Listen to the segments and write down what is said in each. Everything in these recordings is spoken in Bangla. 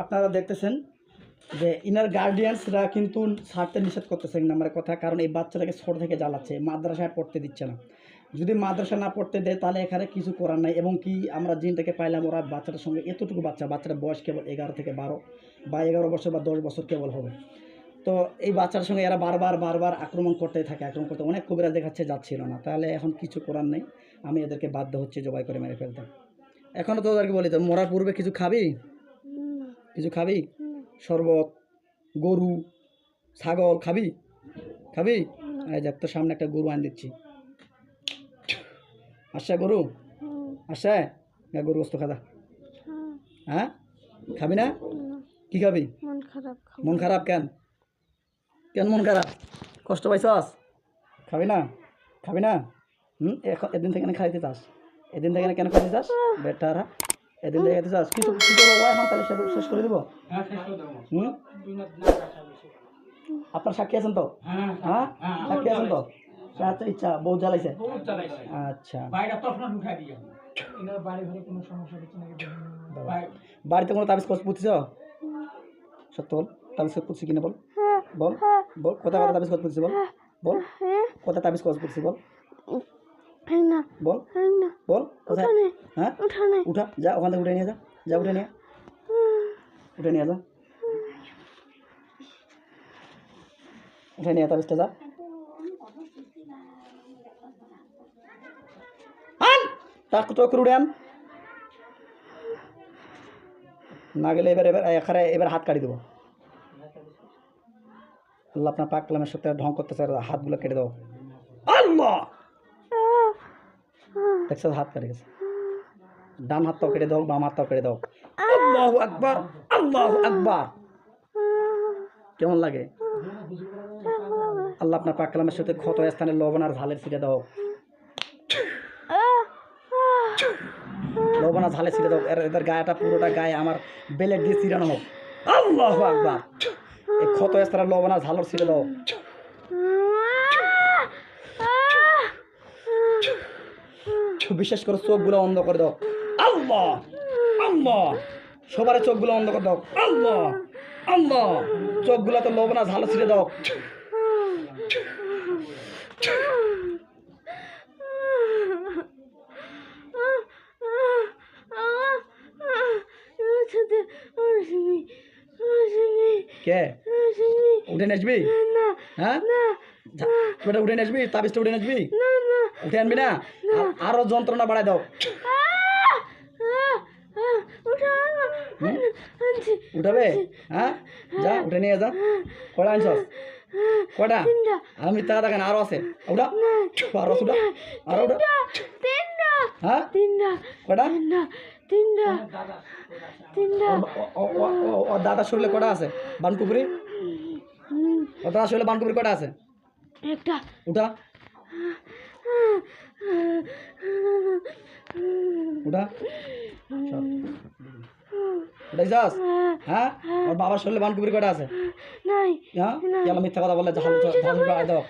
আপনারা দেখতেছেন যে ইনার গার্ডিয়ানসরা কিন্তু ছাড়তে নিষেধ করতেছে 1 নম্বরের কথা, কারণ এই বাচ্চাটাকে ছোট থেকে জ্বালাচ্ছে, মাদ্রাসায় পড়তে দিচ্ছে না। যদি মাদ্রাসা না পড়তে দেয় তাহলে এখানে কিছু করার নাই। এবং কি আমরা জিনটাকে পাইলাম, ওরা বাচ্চাটার সঙ্গে এতটুকু বাচ্চাটার বয়স কেবল 11 থেকে 12 বা 11 বছর বা 10 বছর কেবল হবে। তো এই বাচ্চার সঙ্গে এরা বারবার আক্রমণ করতেই থাকে, আক্রমণ করতে অনেক কবিরাজ দেখাচ্ছে, যাচ্ছিল না। তাহলে এখন কিছু করার নেই, আমি এদেরকে বাধ্য হচ্ছে জবাই করে মেরে ফেলতে। এখনও তো ওদেরকে বলি, তো মরার পূর্বে কিছু খাবি, কিছু খাবি, শরবত, গরু, ছাগল খাবি, খাবি? এই দেখ, তোর সামনে একটা গরু আন দিচ্ছি। আসছে গরু, আসছে গরু বস্তু খাদা। হ্যাঁ, খাবি না? কি খাবি? মন খারাপ কেন? কেন মন খারাপ? কষ্ট পাইছস? খাবি না? খাবি না? এদিন থেকে খাইতে চাস? এদিন থেকে কেন খাইতে চাস? বেটারা এদিন থেকে খাইতে চাস? কিছু কি করবো এখন? তাহলে শেষ করে দেবো। আপনার সাক্ষী আছেন তো? হ্যাঁ, সাক্ষী আছেন তো? আচ্ছা, ইচ্ছা বহুত জ্বালাইছে। আচ্ছা, বাড়িতে কোনো তাবিজ পুঁতছ? সত্য বল, তাবিজ পুঁতছি কিনা বল, বল বল, কোথায় তাবিজ পুঁতছি বল, বল কোথায় তাবিজ পুঁতছি বল, বল বল কোথায়? হ্যাঁ, উঠা, যা ওখান থেকে উঠে নিয়ে যা, যা উঠে নিয়ে যা, উঠে নিয়ে তাবিজটা যা। উঠে আন, না গেলে এবার হাত কাটি দেবো। আল্লাহ আপনার পাক কালামের সত্যি ঢং করতেছে, হাতগুলো কেটে দাও। আল্লাহ, দেখছো হাত কেটে গেছে। ডান হাতটাও কেটে দাও, বাম হাতটাও কেটে দাও। আল্লাহু আকবার, আল্লাহু আকবার। কেমন লাগে? আল্লাহ আপনার পাক কালামের সাথে ক্ষত স্থানে লবণ আর ঝালের ছিটে দাও, লবণ আর ঝালের ছিটে দাও। এদের গায়েটা পুরোটা গায়ে আমার বেলেট দিয়ে ছিটানো হোক। আল্লাহু আকবার। এই ক্ষত স্থানে লবণ আর ঝালের ছিটে দাও। বিশেষ করে চোখগুলো অন্ধ করে দাও। আল্লাহ আল্লাহ, সবার চোখগুলো অন্ধ করে দাও। আল্লাহ আল্লাহ, চোখগুলোতে লবণ আর ঝাল ছিঁড়ে দাও। কে উঠে নাচবি? হ্যাঁ, উঠে নাচবি, তাবিজটা উঠে নাচবি, উঠে আনবি না? আরো যন্ত্রণা বাড়ায় দাও। উঠাবে? হ্যাঁ, যা উঠে নিয়ে যা। কটা আনছস? কটা? আমি মিথ্যা দেখেন, আরো আছে। উঠা, আরো উঠা, আরো উঠা। হ্যাঁ, কটা? ওর দাদা শরীরে কটা আছে? বানপুকুরি, ওর দাদা শরীরে বানপুকুরি কটা আছে? একটা। উঠা, উঠা, উঠাইছাস? হ্যাঁ, ওর বাবার শরীরে বানকুবরি কটা আছে? হ্যাঁ, কেন মিথ্যা কথা বললে? দাও,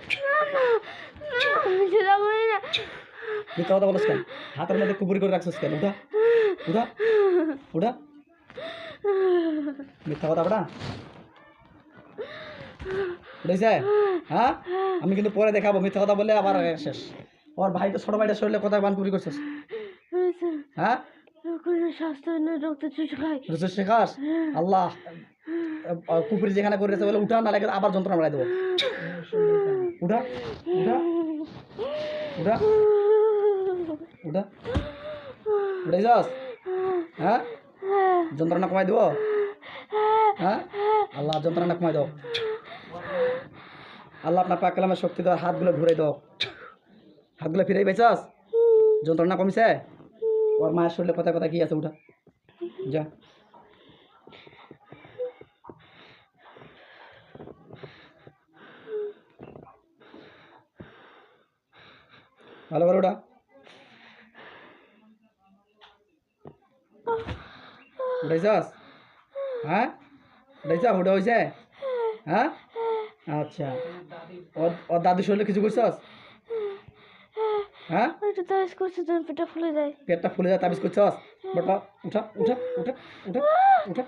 মিথ্যা কথা বলিস কেন? হাতের মধ্যে কুপুরি করে রাখছিস কেন? উঠা, উঠা, উঠা, মিথ্যা কথা বলা উঠেছে? হ্যাঁ, আমি কিন্তু পরে দেখাবো। মিথ্যা কথা বললে আবার শেষ। ওর ভাই তো ছোট ভাইটার শরীরে কোথায় বানকুবরি করছিস? হ্যাঁ, শেখাস? আল্লাহ, কুপুরি যেখানে করেছে বলে উঠা, না লাগে আবার যন্ত্রণা বাড়াই দেবো। উঠা, উঠা, উঠা, উঠা, উঠে যাস? হ্যাঁ, যন্ত্রণা কমাই দেবো। হ্যাঁ, আল্লাহ যন্ত্রণা কমাই দাও। আল্লাহ আপনার পাক কালামের শক্তি দাও। হাতগুলো ঘুরে দাও, হাতগুলো ফিরে পাইছাস? যন্ত্রণা কমিছে? ওর মায়ের শরীরে কথা কথা কি আছে? উঠা, যা। ভালো করে ওটা, উঠাইছাস? হ্যাঁ, উঠাইছা? ওটা হয়েছে? হ্যাঁ, আচ্ছা। ওর দাদু শরীরে কিছু করছস? হ্যাঁ, পেটটা ফুলে যায়, তাবিজ করছস? বটা, উঠা, উঠা, উঠা, উঠা, উঠা,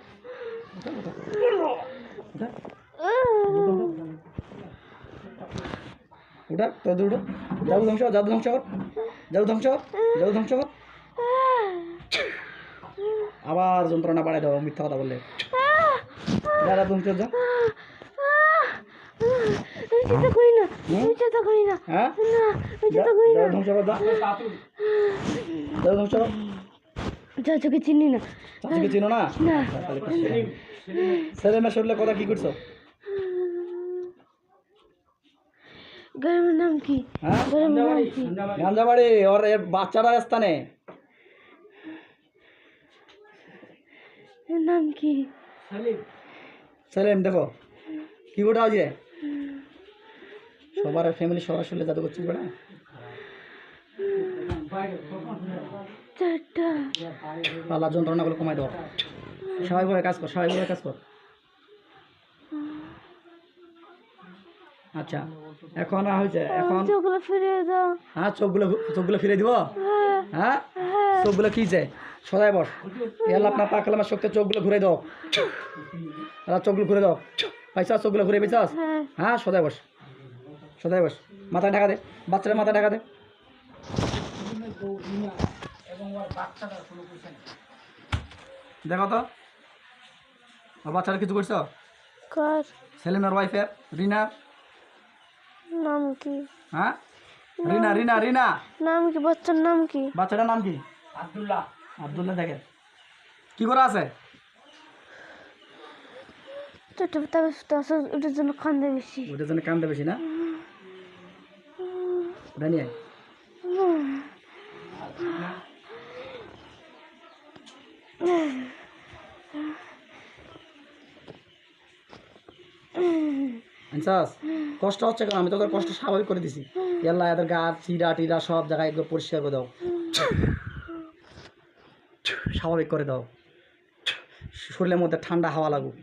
উঠা তো উঠো, জাদু ধ্বংস, জাদু ধ্বংস কর, জাদু ধ্বংস কর, জাদু ধ্বংস কর। আবার যন্ত্রণা বাড়াই দাও মিথ্যা কথা বললে। যা জাদু ধ্বংস যা। হ্যাঁ জাদু ধ্বংস কর, যা জাদু ধ্বংস কর। চাচুকে চিনি না। চাচিকে চিনো না? সেলিমের শরীরে কথা কি করছো? গ্রামের নাম কি? হ্যাঁ গ্রামের নাম কি? গাঞ্জাবাড়ি। ওর এর বাচ্চারা স্থানে এর নাম কি? সেলিম দেখো কি গোটা আছে সবার ফ্যামিলি সবার শরীরে জাদু করছিস বেটা। চারটা। পালা যন্ত্রণাগুলো কমাই দাও, স্বাভাবিকভাবে কাজ কর, স্বাভাবিকভাবে কাজ কর। আচ্ছা এখন হয়েছে, এখন চোখগুলো ফিরিয়ে দাও। হ্যাঁ চোখগুলো ফিরে দিব। হ্যাঁ চোখগুলো কি চাই সদাই বস। এল আপনার পা কালামের শক্তি চোখগুলো ঘুরে দাও, চোখগুলো ঘুরে দাও। পাইছাস চোখগুলো ঘুরে পাইছাস? হ্যাঁ সদাই বস, সদাই বস। মাথায় ঢাকা দে, বাচ্চারা মাথায় ঢাকা দে। দেখো তো বাচ্চারা কিছু করছো? কার সেলিমের ওয়াইফের রিনা। নাম কি? হ্যাঁ রিনা রিনা রিনা। নাম কি? বাচ্চার নাম কি? বাচ্চাটার নাম কি? আব্দুল্লাহ। আব্দুল্লাহ দেখেন কি করে আছে? চারটা ওটার জন্য কান্দে বেশি। ওটার জন্য কান্দে বেশি না? ওটা নিয়ে আনসাস কষ্ট হচ্ছে কেন? আমি তোদের কষ্ট স্বাভাবিক করে দিছি। এল্লা এদের গা চিরা টিরা সব জায়গায় একদম পরিষ্কার করে দাও, স্বাভাবিক করে দাও। শরীরের মধ্যে ঠান্ডা হাওয়া লাগুক।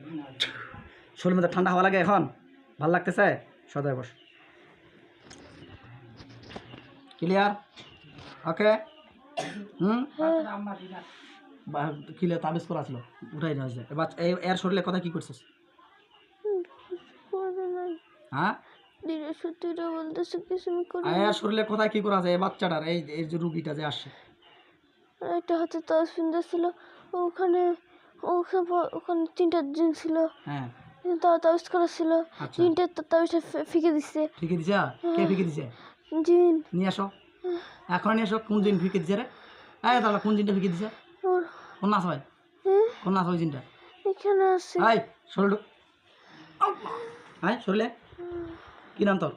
শরীরের মধ্যে ঠান্ডা হাওয়া লাগে এখন? ভাল লাগতেছে? সদাই বস। ক্লিয়ার? ওকে। ক্লিয়ার। তাবিজ করা ছিল উঠাই না হয়েছে। এবার এর শরীরে কথা কি করছিস? হ্যাঁ সত্যিটা বলতেছে কিছু আমি করি। এর শরীরে কোথায় কি করা আছে? এই বাচ্চাটার এই যে রুগীটা যে আসছে একটা হাতে তাজ সুন্দর ছিল, ওখানে ওখানে তিনটা জিন ছিল। হ্যাঁ তাবিজ করা ছিল, তিনটে তাবিজটা ফিকে দিচ্ছে। ফিকে দিছে? কে ফিকে দিছে? জিন। নিয়ে আসো এখন, নিয়ে আসো। কোন জিন ফিকে দিছে রে? তাহলে কোন জিনটা ফিকে দিছে? ওর কোন নাচ হয়? কোন নাচ ওই জিনটা? এখানে আছে। শরীর শরীরে কি নাম তোর?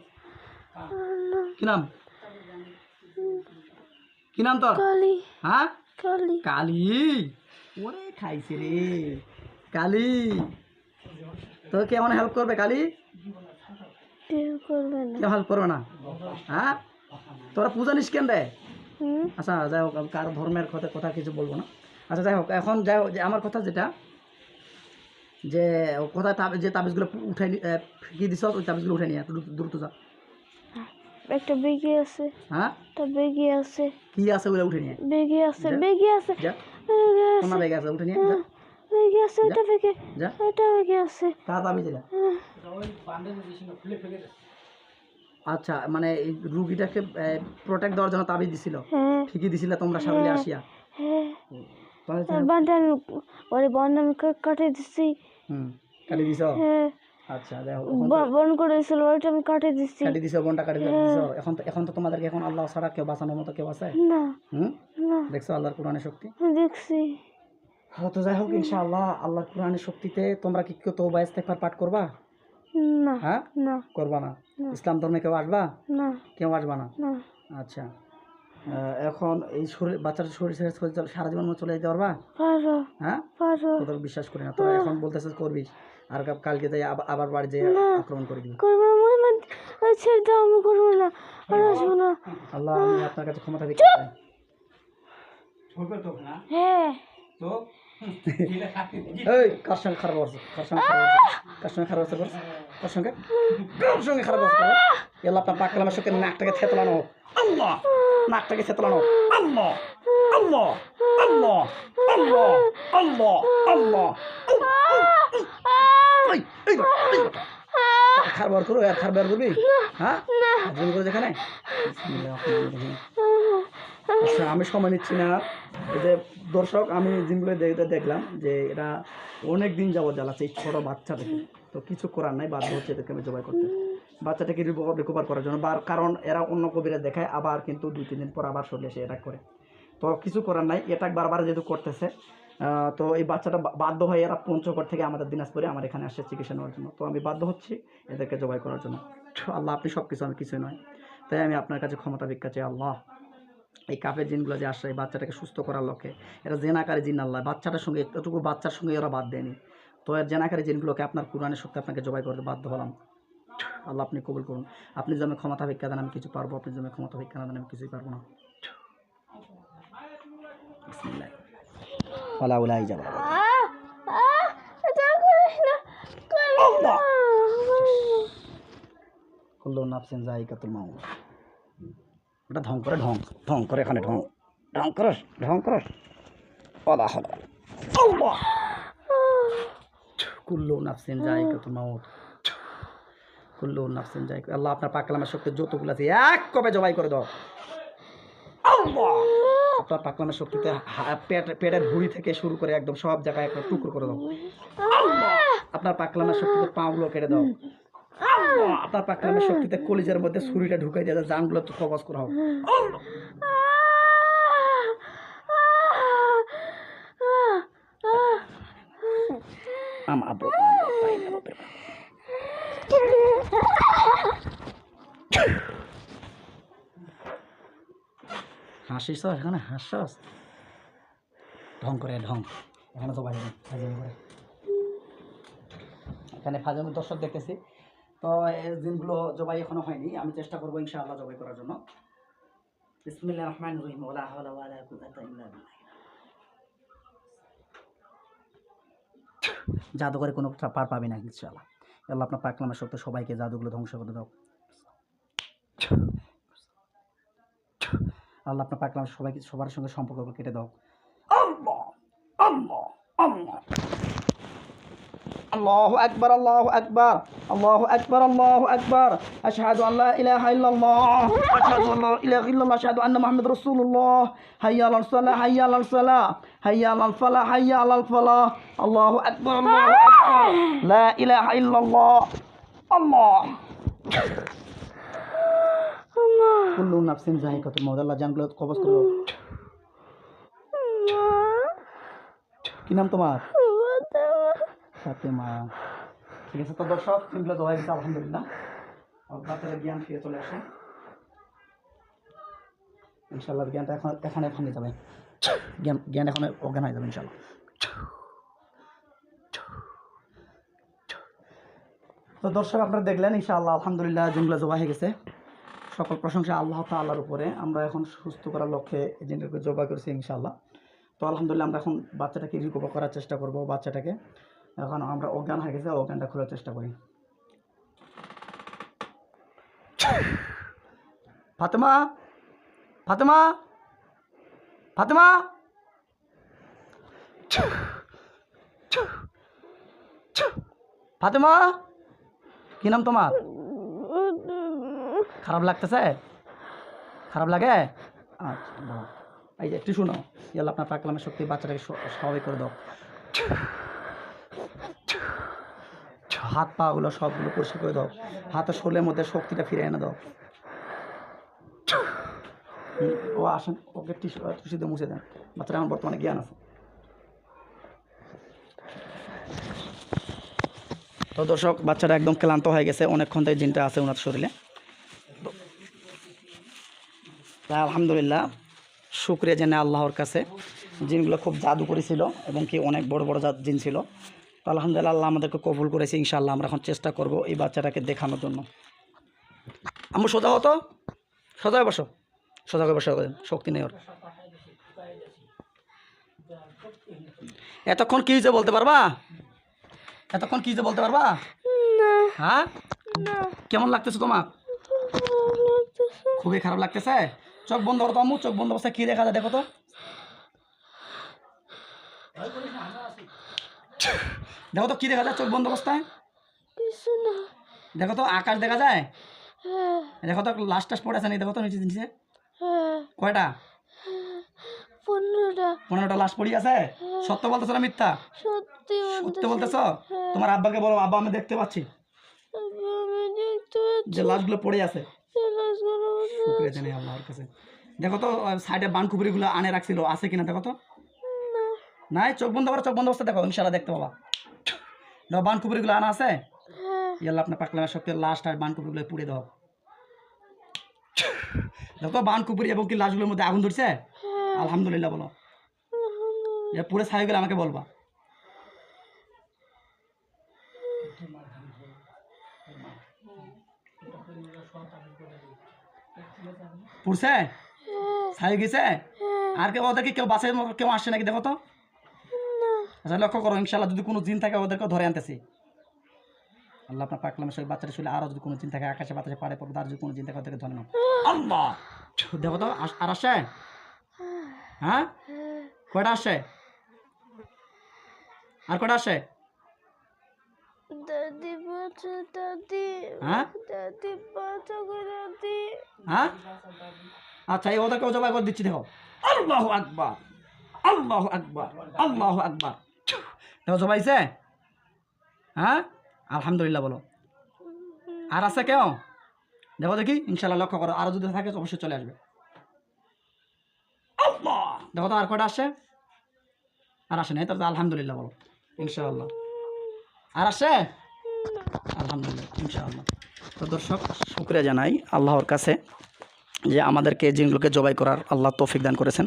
কি নাম? কি নাম তোর? কালী। হ্যাঁ কালী। কালী। ওরে খাইছে রে কালী। তোকে কেমন হেল্প করবে কালী? কেউ করবে না। কেউ হেল্প করবে না? হ্যাঁ তোরা পূজা নিস কেন রে? আচ্ছা যাই হোক কার ধর্মের কথা কিছু বলবো না। আচ্ছা যাই হোক এখন যাই হোক, যে আমার কথা যেটা যে কোথায় যে তাবিজগুলো উঠে ফিকিয়ে দিছ ওই তাবিজগুলো উঠে নিয়ে দ্রুত যা। একটা বেগে আছে। হ্যাঁ একটা বেগে আছে। কি আছে ওগুলো উঠে নিয়ে? বেগে আছে। বেগে আছে। যা কোন বেগে আছে উঠে নিয়ে যা। বেগে আছে। এটা বেগে। যা এটা বেগে আছে। কার তাবিজ এটা? আচ্ছা মানে এই রুগীটাকে প্রোটেক্ট দেওয়ার জন্য তাবিজ দিছিল, ঠিকই দিছিল তোমরা সামনে আসিয়া? বান্ডা আমি ওরে বন্ড আমি কাটে দিছি। কাটি দিছ? আচ্ছা দেখো বন করে দিছিল ওইটা আমি কাটে দিছি। কাটি দিছ বনটা কাটি দিছ। এখন তো তোমাদেরকে এখন আল্লাহ ছাড়া কেউ বাঁচানোর মতো কেউ আছে না? না। দেখছো আল্লাহর কোরআনের শক্তি? দেখছি। তো যাই হোক ইনশাআল্লাহ আল্লাহর কোরআনের শক্তিতে তোমরা কি কেউ তওবা ইস্তেগফার পাঠ করবা? না। হ্যাঁ না করবা না? ইসলাম ধর্মে কেউ আসবা? না। কেউ আসবা না? না। আচ্ছা এখন এই শরীর বাচ্চার শরীর ছেড়ে সারা জীবন চলে যেতে পারবা? পারো। হ্যাঁ পারো। তোদের বিশ্বাস করি না। তোরা এখন বলতেছিস করবি আর কালকে যাই আবার বাড়ি যেয়ে আক্রমণ করে দিবি। করবো না ছেড়ে দাও, আমি করবো না, আর আসবো না। আল্লাহ আমি আপনার কাছে ক্ষমতা দিচ্ছি। হ্যাঁ এই কার সঙ্গে খারাপ অবস্থা? কার সঙ্গে খারাপ অবস্থা করছ? কার সঙ্গে খারাপ অবস্থা করছ? এলা আপনার পাক কালামের সঙ্গে নাকটাকে থেতলানো হোক। আল্লাহ নাকটাকে থেতলানো হোক। আল্লাহ আল্লাহ আল্লাহ আল্লাহ আল্লাহ আল্লাহ খার বার করো আর খার বার করবি হ্যাঁ জিম করে যেখানে আচ্ছা আমি সময় নিচ্ছি না এই যে দর্শক আমি জিমগুলো দেখলাম যে এরা অনেক দিন যাবত জ্বালাচ্ছে এই ছোটো বাচ্চাটাকে তো কিছু করার নাই বাধ্য হচ্ছে এদেরকে আমি জবাই করতে বাচ্চাটাকে রিকভার করার জন্য কারণ এরা অন্য কবিরা দেখায় আবার কিন্তু 2-3 দিন পর আবার শরীরে এসে অ্যাটাক করে তো কিছু করার নাই অ্যাটাক বারবার যেহেতু করতেছে তো এই বাচ্চাটা বাধ্য হয়ে এরা পঞ্চগড় থেকে আমাদের দিনাজপুরে আমার এখানে আসছে চিকিৎসা নেওয়ার জন্য তো আমি বাধ্য হচ্ছি এদেরকে জবাই করার জন্য আল্লাহ আপনি সব কিছু আমি কিছুই নয় তাই আমি আপনার কাছে ক্ষমতা ভিক্ষা চাই আল্লাহ এই কাফের জিনগুলো যে আসে এই বাচ্চাটাকে সুস্থ করার লক্ষ্যে এরা জেনাকারী জিন আল্লাহ বাচ্চাটার সঙ্গে এতটুকু বাচ্চার সঙ্গে এরা বাদ দেয়নি তো এর জেনাকারী জিনগুলোকে আপনার কোরআনের শক্তি আপনাকে জবাই করতে বাধ্য হলাম আল্লাহ আপনি কবুল করুন আপনি যদি ক্ষমতা ভিক্ষা দেন আমি কিছু পারবো আপনি যদি ক্ষমতা ভিক্ষা না দেন আমি কিছুই পারবো না উলাই যাবো কুল্লু নাফসিন যায়িকাতুল মাউত ওটা ঢং করে ঢং করে এখানে ঢং করস ওলা হলো আল্লাহ কুল্লু নাফসিন যায়িকাতুল মাউত কুল্লু নাফসিন যায়িকা আল্লাহ আপনার পাক কালামের শক্তি যতগুলো আছে এক কবে জবাই করে দাও আল্লাহ আপনার পাক কালামের শক্তিতে পেটের ভুঁড়ি থেকে শুরু করে একদম সব জায়গায় একটা টুকরো করে দাও আল্লাহ আপনার পাক কালামের শক্তিতে পাগুলো কেটে দাও আপনার পাক কালামের শক্তিতে কলিজার মধ্যে ছুরিটা ঢুকাই দিয়ে জানগুলো তো কবজ করা হোক হাসিস এখানে হাসস ঢং করে এখানে তো বাইরে ফাজামি করে এখানে ফাজামি দর্শক দেখতেছি তো এই দিনগুলো জবাই এখনো হয়নি আমি চেষ্টা করবো ইনশাআল্লাহ জবাই করার জন্য বিসমিল্লাহির রহমানির রহিম ওয়ালা হাওলা ওয়ালা কুওয়াতা ইল্লা বিল্লাহ জাদু করে কোনো পার পাবি না ইনশাআল্লাহ আল্লাহ আপনার পাক কালামের শক্তি সবাইকে জাদুগুলো ধ্বংস করে দাও আল্লাহ আপনার পাক কালামের সবাইকে সবার সঙ্গে সম্পর্ক কেটে দাও আল্লাহ আল্লাহ আল্লাহ আল্লাহু আকবার আল্লাহু আকবার আল্লাহু আকবার আল্লাহু আকবার আশহাদু আল্লা ইলাহা ইল্লাল্লাহ আশহাদু আল্লা ইলাহা ইল্লাল্লাহ আশহাদু আন্না মুহাম্মাদুর রাসূলুল্লাহ হাইয়া আলাস সালাহ হাইয়া আলাল সালাহ হাইয়া আলাল ফালাহ হাইয়া আলাল ফালাহ আল্লাহু আকবার লা ইলাহা ইল্লাল্লাহ আল্লাহ কুল্লু নাফসিন যায়িকাতুল মাউত আল্লাহ জানগুলো কবজ করো কি নাম তোমার ফাতেমা ঠিক আছে তো দর্শক তিনগুলো দোয়া দিচ্ছে আলহামদুলিল্লাহ বাচ্চারা জ্ঞান ফিরে চলে আসে ইনশাল্লাহ জ্ঞানটা এখন নিয়ে যাবে জ্ঞান এখন অজ্ঞান হয়ে যাবে ইনশাল্লাহ তো দর্শক আপনারা দেখলেন ইনশাআল্লাহ আলহামদুলিল্লাহ জিনগুলো জবা হয়ে গেছে সকল প্রশংসা আল্লাহ তাআলার উপরে আমরা এখন সুস্থ করার লক্ষ্যে এই জিনটাকে জবা করেছি ইনশাআল্লাহ তো আলহামদুলিল্লাহ আমরা এখন বাচ্চাটাকে রিকভার করার চেষ্টা করব বাচ্চাটাকে এখন আমরা অজ্ঞান হয়ে গেছে অজ্ঞানটা খোলার চেষ্টা করি ফাতেমা ফাতেমা ফাতেমা ফাতেমা কি নাম তোমার খারাপ লাগতেছে খারাপ লাগে আচ্ছা এই যে একটু শুনো ইয়াল্লা আপনার পাক কালামের শক্তি বাচ্চাটাকে স্বাভাবিক করে দাও হাত পাগুলো সবগুলো পরিষ্কার করে দাও হাতের শরীরের মধ্যে শক্তিটা ফিরে এনে দাও ও আসেন ওকে টিস্যু দিয়ে মুছে দেন বাচ্চাটা আমার বর্তমানে জ্ঞান আছে তো দর্শক বাচ্চাটা একদম ক্লান্ত হয়ে গেছে অনেকক্ষণ থেকে জিনটা আছে ওনার শরীরে তাই আলহামদুলিল্লাহ শুকরিয়া জানাই আল্লাহর কাছে জিনগুলো খুব জাদু করেছিল এবং কি অনেক বড় বড় জিন ছিল তো আলহামদুলিল্লাহ আল্লাহ আমাদেরকে কবুল করেছে ইনশাআল্লাহ আমরা এখন চেষ্টা করব এই বাচ্চাটাকে দেখানোর জন্য আমরা সোজা হতো সোজা হয়ে বসো সোজা করে বসো শক্তি নেই ওর এতক্ষণ কি যে বলতে পারবা এতক্ষণ কি যে বলতে পারবা হ্যাঁ কেমন লাগতেছে তোমার খুবই খারাপ লাগতেছে চোখ বন্ধ করো তো আম্মু চোখ বন্ধ অবস্থায় কি দেখা যায় দেখো তো দেখো তো কি দেখা যায় চোখ বন্ধ অবস্থায় কিছু না। দেখো তো আকাশ দেখা যায়, হ্যাঁ দেখো তো লাস্ট টাস পড়ে আছে নাকি, দেখো তো নিচে নিচে হ্যাঁ কয়টা, 15টা। 15টা লাশ পড়ি আছে। সত্য বলতেছো না মিথ্যা? সত্যি সত্য বলতেছি। বলতেছো? তোমার আব্বাকে বলো, আব্বা আমি দেখতে পাচ্ছি আমি দেখতে পাচ্ছি যে লাশগুলো পড়ে আছে। লাশগুলো। শুক্রিয়া জানাই আল্লাহর কাছে। দেখো তো সাইডে বানকুপুরিগুলো আনে রাখছিল, আছে কিনা দেখো তো। না। নাই, চোখ বন্ধ করো, চোখ বন্ধ অবস্থা দেখো, ইনশাআল্লাহ দেখতে পাবা। দেখো বানকুপুরিগুলো আনা আছে। হ্যাঁ ইয়াল্লাহ আপনার পাকলামের শক্তি, লাস্ট আর বানকুপুরিগুলো পুড়ে দাও। দেখো বানকুপুরি এবং কি লাশগুলোর মধ্যে আগুন ধরছে। হ্যাঁ আলহামদুলিল্লাহ বলো। এটা পুড়ে ছাই গেলে আমাকে বলবা। পুড়ছে, ছাই গেছে। আর কেউ ওদেরকে কেউ বাসের কেউ আসছে নাকি দেখো তো। আচ্ছা লক্ষ্য করো, ইনশাল্লাহ যদি কোনো জিন থাকে ওদেরকে ধরে আনতেছি। আল্লাহ আপনার পাকলামের সঙ্গে বাচ্চাটা শুলে, আরও যদি কোনো জিন থাকে আকাশে বাতাসে পাড়ে পড়বে, আর যদি কোনো জিন থাকে ওদেরকে ধরে নাও। আল্লাহ, দেখো তো আর আসছে। হ্যাঁ কয়টা আসছে, আর কয়টা আসছে? দাদি বাঁচা দাদি। হ্যাঁ দাদি বাঁচা গো দাদি। হ্যাঁ আচ্ছা, এই ওদেরকেও জবাই করে দিচ্ছি। দেখো আল্লাহু আকবার, আল্লাহু আকবার, আল্লাহু আকবার। দেখো জবাইছে। হ্যাঁ আলহামদুলিল্লাহ বলো। আর আছে কেউ? দেখো দেখি, ইনশাল্লাহ লক্ষ্য করো, আরও যদি থাকে অবশ্যই চলে আসবে। আল্লাহ, দেখো তো আর কয়টা আসছে। আর আসে নাই তো, আলহামদুলিল্লাহ বলো। ইনশাআল্লাহ আর আসে, আলহামদুলিল্লাহ ইনশাআল্লাহ। তো দর্শক, শুকরিয়া জানাই আল্লাহর কাছে যে আমাদেরকে জিনগুলোকে জবাই করার আল্লাহ তৌফিক দান করেছেন।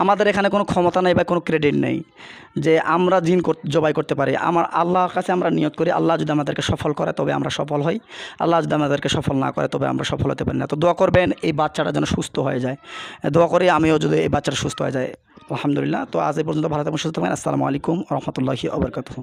আমাদের এখানে কোনো ক্ষমতা নেই বা কোনো ক্রেডিট নেই যে আমরা জিন জবাই করতে পারি। আমার আল্লাহর কাছে আমরা নিয়ত করি, আল্লাহ যদি আমাদেরকে সফল করে তবে আমরা সফল হই, আল্লাহ যদি আমাদেরকে সফল না করে তবে আমরা সফল হতে পারি না। তো দোয়া করবেন এই বাচ্চাটা যেন সুস্থ হয়ে যায়। দোয়া করি আমিও যদি এই বাচ্চাটা সুস্থ হয়ে যায়। আলহামদুলিল্লাহ। তো আজ এই পর্যন্ত, ভালো থাকবেন, সুস্থ থাকবেন। আসসালামু আলাইকুম ওয়া রাহমাতুল্লাহি ওয়া বারাকাতুহু।